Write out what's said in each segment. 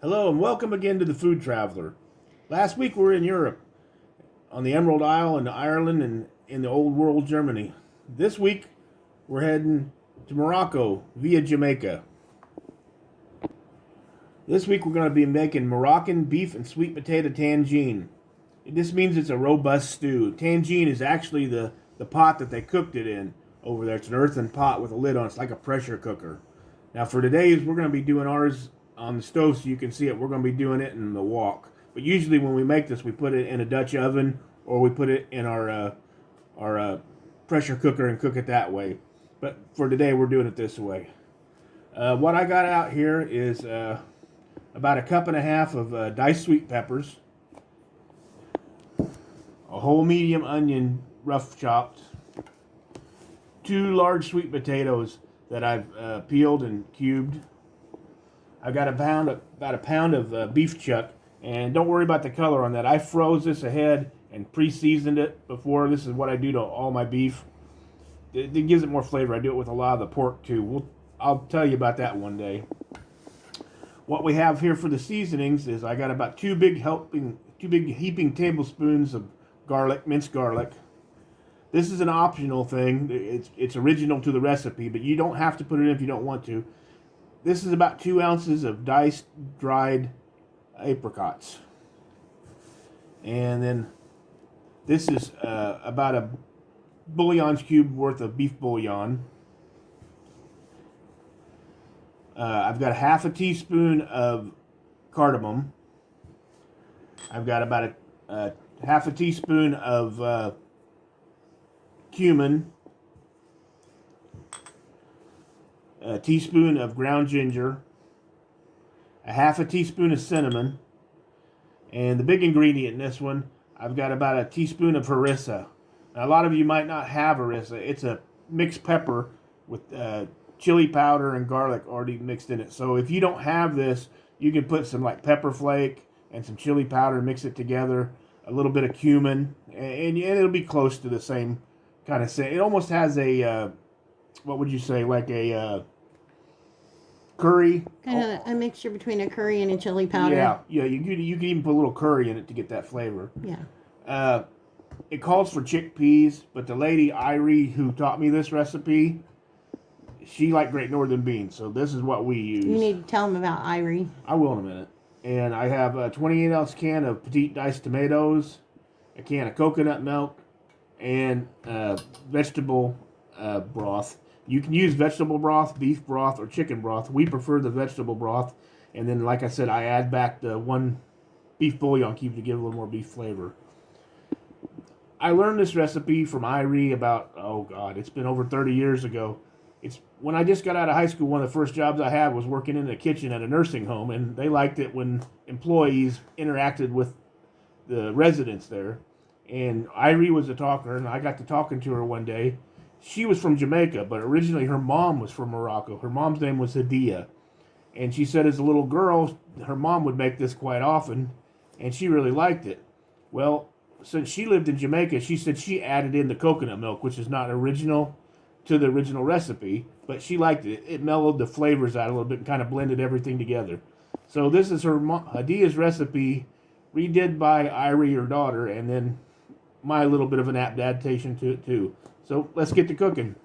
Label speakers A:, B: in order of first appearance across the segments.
A: Hello and welcome again to the Food Traveler. Last week we were in Europe, on the Emerald Isle in Ireland and in the Old World Germany. This week we're heading to Morocco via Jamaica. This week we're going to be making Moroccan beef and sweet potato tagine. This means it's a robust stew. Tagine is actually the pot that they cooked it in over there. It's an earthen pot with a lid on it. It's like a pressure cooker. Now for today's, we're going to be doing ours on the stove so you can see it. We're going to be doing it in the wok. But usually when we make this, we put it in a Dutch oven or we put it in our pressure cooker and cook it that way. But for today, we're doing it this way. What I got out here is about a cup and a half of diced sweet peppers, a whole medium onion rough chopped, 2 large sweet potatoes that I've peeled and cubed. I've got about a pound of beef chuck, and don't worry about the color on that. I froze this ahead and pre-seasoned it before. This is what I do to all my beef. It gives it more flavor. I do it with a lot of the pork too. I'll tell you about that one day. What we have here for the seasonings is I got about two big heaping tablespoons of garlic, minced garlic. This is an optional thing. It's original to the recipe, but you don't have to put it in if you don't want to. This is about 2 ounces of diced, dried apricots. And then this is about a bouillon's cube worth of beef bouillon. I've got half a teaspoon of cardamom. I've got about a half a teaspoon of cumin, a teaspoon of ground ginger, a half a teaspoon of cinnamon, and the big ingredient in this one, I've got about a teaspoon of harissa. Now, a lot of you might not have harissa. It's a mixed pepper with chili powder and garlic already mixed in it. So if you don't have this, you can put some like pepper flake and some chili powder, mix it together, a little bit of cumin, and it'll be close to the same kind of thing. It almost has a what would you say, like a curry?
B: Kind of a mixture between a curry and a chili powder.
A: Yeah. You can even put a little curry in it to get that flavor.
B: Yeah.
A: It calls for chickpeas, but the lady Irie who taught me this recipe, she liked Great Northern beans, so this is what we use.
B: You need to tell them about Irie.
A: I will in a minute. And I have a 28-ounce can of petite diced tomatoes, a can of coconut milk, and vegetable broth. You can use vegetable broth, beef broth, or chicken broth. We prefer the vegetable broth. And then, like I said, I add back the 1 beef bouillon cube to give a little more beef flavor. I learned this recipe from Irie about, it's been over 30 years ago. It's when I just got out of high school, one of the first jobs I had was working in the kitchen at a nursing home, and they liked it when employees interacted with the residents there. And Irie was a talker, and I got to talking to her one day. She was from Jamaica, but originally her mom was from Morocco. Her mom's name was Hadia. And she said as a little girl, her mom would make this quite often, and she really liked it. Well, since she lived in Jamaica, she said she added in the coconut milk, which is not original to the original recipe, but she liked it. It mellowed the flavors out a little bit and kind of blended everything together. So this is her Hadia's recipe, redid by Irie, her daughter, and then my little bit of an adaptation to it too. So let's get to cooking.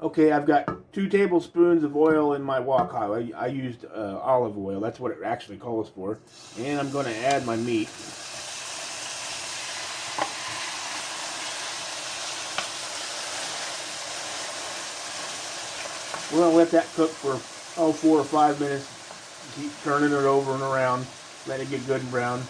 A: Okay, I've got 2 tablespoons of oil in my wok. I used olive oil. That's what it actually calls for. And I'm going to add my meat. We're going to let that cook for 4 or 5 minutes. Keep turning it over and around. Let it get good and brown.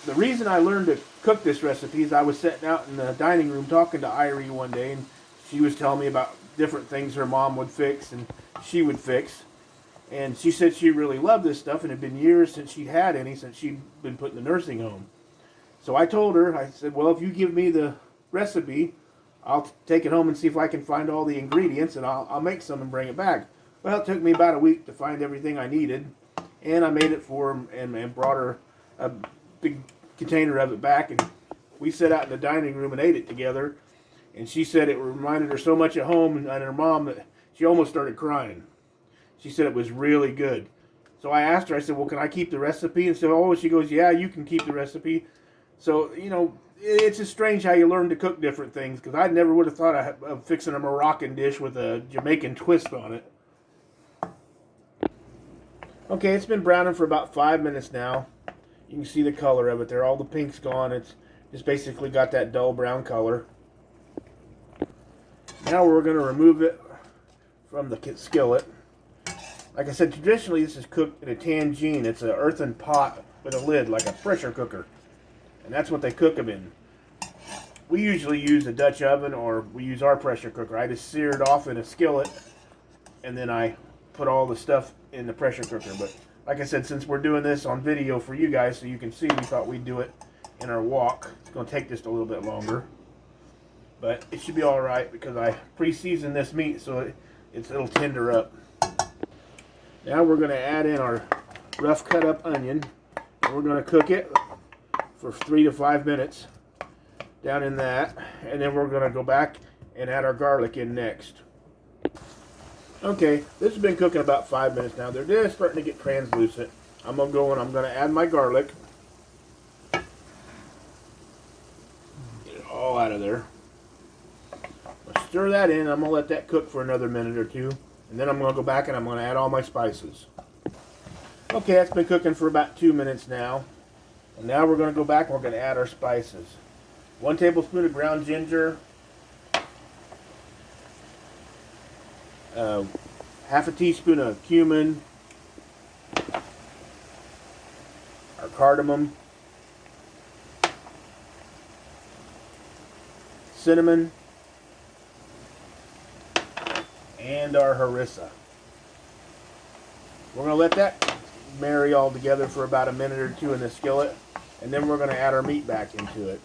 A: The reason I learned to cook this recipe is I was sitting out in the dining room talking to Irie one day, and she was telling me about different things her mom would fix and she would fix. And she said she really loved this stuff, and it had been years since she had any, since she'd been put in the nursing home. So I told her, I said, well, if you give me the recipe, I'll take it home and see if I can find all the ingredients, and I'll make some and bring it back. Well, it took me about a week to find everything I needed, and I made it for her and brought her a big container of it back, and we sat out in the dining room and ate it together. And she said it reminded her so much of home and her mom that she almost started crying. She said it was really good. So I asked her, I said, well, can I keep the recipe? And so, oh, she goes, yeah, you can keep the recipe. So, you know, it's just strange how you learn to cook different things, because I never would have thought of fixing a Moroccan dish with a Jamaican twist on it. Okay, it's been browning for about 5 minutes now. You can see the color of it there. All the pink's gone. It's just basically got that dull brown color. Now we're going to remove it from the skillet. Like I said, traditionally this is cooked in a Tagine. It's an earthen pot with a lid, like a pressure cooker. And that's what they cook them in. We usually use a Dutch oven, or we use our pressure cooker. I just sear it off in a skillet, and then I put all the stuff in the pressure cooker. But like I said, since we're doing this on video for you guys so you can see, we thought we'd do it in our wok. It's going to take just a little bit longer. But it should be alright because I pre-seasoned this meat so it'll tender up. Now we're going to add in our rough cut up onion. And we're going to cook it for 3 to 5 minutes down in that, and then we're going to go back and add our garlic in next. Okay, this has been cooking about 5 minutes now. They're just starting to get translucent. I'm going to go and I'm going to add my garlic. Get it all out of there. I'll stir that in. I'm going to let that cook for another minute or two, and then I'm going to go back and I'm going to add all my spices. Okay, that's been cooking for about 2 minutes now. And now we're going to go back and we're going to add our spices. 1 tablespoon of ground ginger. Half a teaspoon of cumin. Our cardamom. Cinnamon. And our harissa. We're going to let that marry all together for about a minute or two in the skillet, and then we're going to add our meat back into it.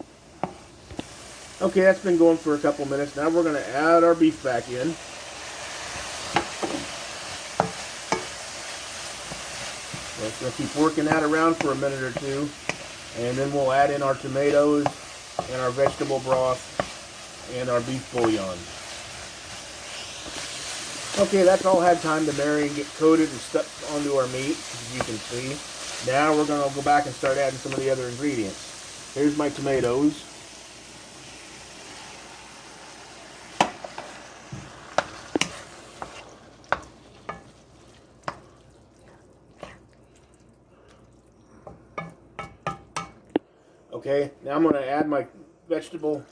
A: Okay, that's been going for a couple minutes. Now we're going to add our beef back in. We're just going to keep working that around for a minute or two, and then we'll add in our tomatoes and our vegetable broth and our beef bouillon. Okay, that's all had time to marry and get coated and stuck onto our meat, as you can see. Now we're going to go back and start adding some of the other ingredients. Here's my tomatoes. Okay, now I'm going to add my vegetable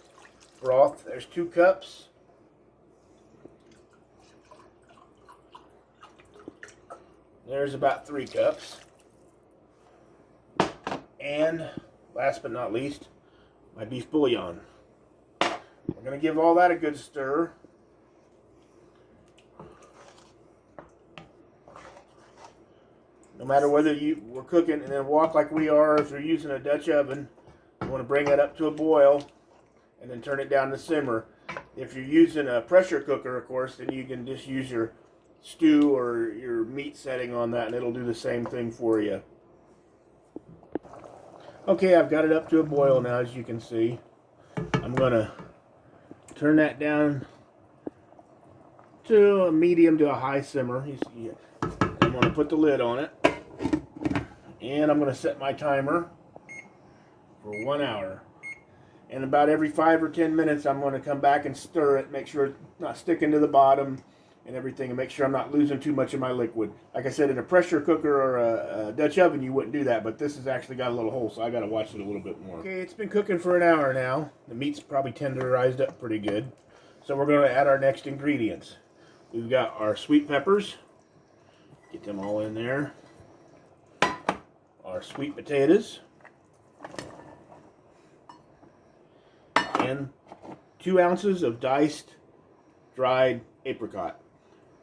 A: broth. There's 2 cups. There's about 3 cups. And last but not least, my beef bouillon. We're going to give all that a good stir. No matter whether we're cooking and then wok like we are, if you're using a Dutch oven, you want to bring that up to a boil and then turn it down to simmer. If you're using a pressure cooker, of course, then you can just use your stew or your meat setting on that and it'll do the same thing for you. Okay, I've got it up to a boil now, as you can see. I'm going to turn that down to a medium to a high simmer. I'm going to put the lid on it, and I'm going to set my timer for 1 hour. And about every 5 or 10 minutes, I'm going to come back and stir it, make sure it's not sticking to the bottom and everything, and make sure I'm not losing too much of my liquid. Like I said, in a pressure cooker or a Dutch oven, you wouldn't do that, but this has actually got a little hole, so I got to watch it a little bit more. Okay, it's been cooking for an hour now. The meat's probably tenderized up pretty good. So we're going to add our next ingredients. We've got our sweet peppers. Get them all in there. Our sweet potatoes. And 2 ounces of diced dried apricot.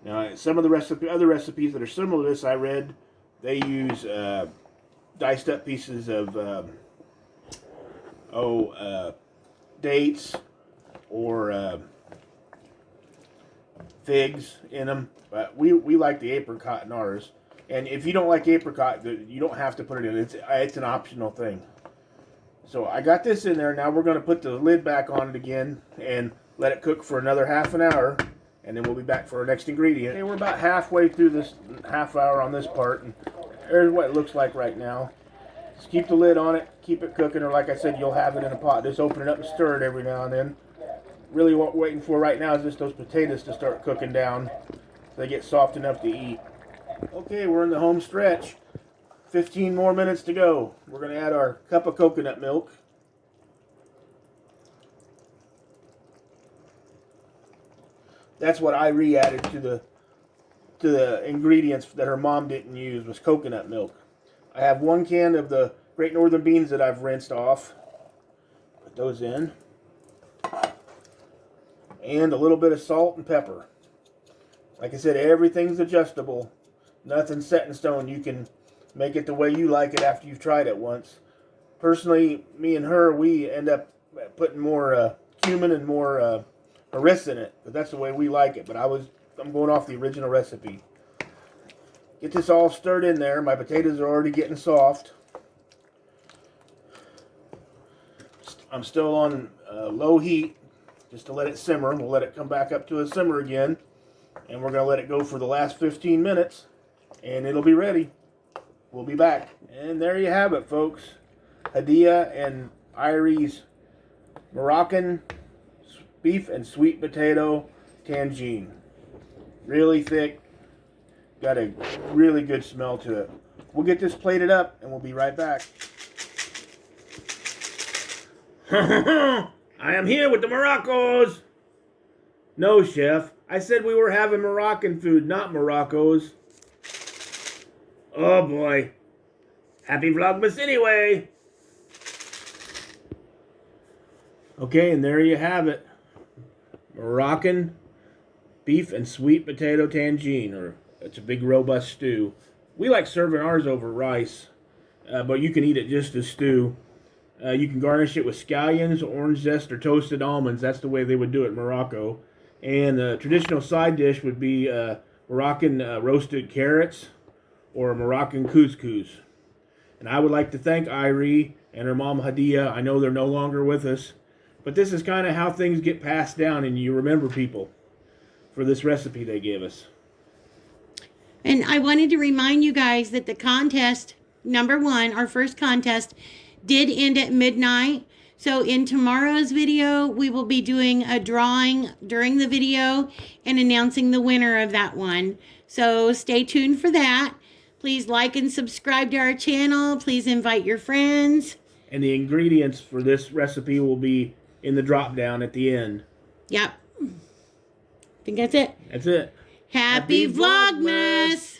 A: Now, some of the other recipes that are similar to this, I read, they use diced up pieces of dates or figs in them. But we like the apricot in ours. And if you don't like apricot, you don't have to put it in. It's an optional thing. So I got this in there. Now we're going to put the lid back on it again and let it cook for another half an hour. and then we'll be back for our next ingredient. Okay, we're about halfway through this half hour on this part, and there's what it looks like right now. Just keep the lid on it, keep it cooking, or like I said, you'll have it in a pot. Just open it up and stir it every now and then. Really what we're waiting for right now is just those potatoes to start cooking down so they get soft enough to eat. Okay, we're in the home stretch. 15 more minutes to go. We're going to add our cup of coconut milk. That's what Irie added to the ingredients that her mom didn't use, was coconut milk. I have 1 can of the Great Northern beans that I've rinsed off. Put those in. And a little bit of salt and pepper. Like I said, everything's adjustable. Nothing's set in stone. You can make it the way you like it after you've tried it once. Personally, me and her, we end up putting more cumin and more harissa in it. But that's the way we like it. But I'm going off the original recipe. Get this all stirred in there. My potatoes are already getting soft. I'm still on low heat just to let it simmer. We'll let it come back up to a simmer again. And we're going to let it go for the last 15 minutes. And it'll be ready. We'll be back. And there you have it, folks. Hadia and Irie's Moroccan beef and sweet potato tagine. Really thick. Got a really good smell to it. We'll get this plated up and we'll be right back. I am here with the Moroccos. No, chef. I said we were having Moroccan food, not Morocco's. Oh boy. Happy Vlogmas anyway. Okay, and there you have it. Moroccan beef and sweet potato tagine, or it's a big robust stew. We like serving ours over rice, but you can eat it just as stew. You can garnish it with scallions, orange zest, or toasted almonds. That's the way they would do it in Morocco. And the traditional side dish would be Moroccan roasted carrots or Moroccan couscous. And I would like to thank Irie and her mom Hadia. I know they're no longer with us, but this is kind of how things get passed down, and you remember people for this recipe they gave us.
B: And I wanted to remind you guys that the contest, number 1, our first contest, did end at midnight. So in tomorrow's video, we will be doing a drawing during the video and announcing the winner of that one. So stay tuned for that. Please like and subscribe to our channel. Please invite your friends.
A: And the ingredients for this recipe will be in the drop down at the end.
B: Yep. I think that's it.
A: That's it.
B: Happy Vlogmas!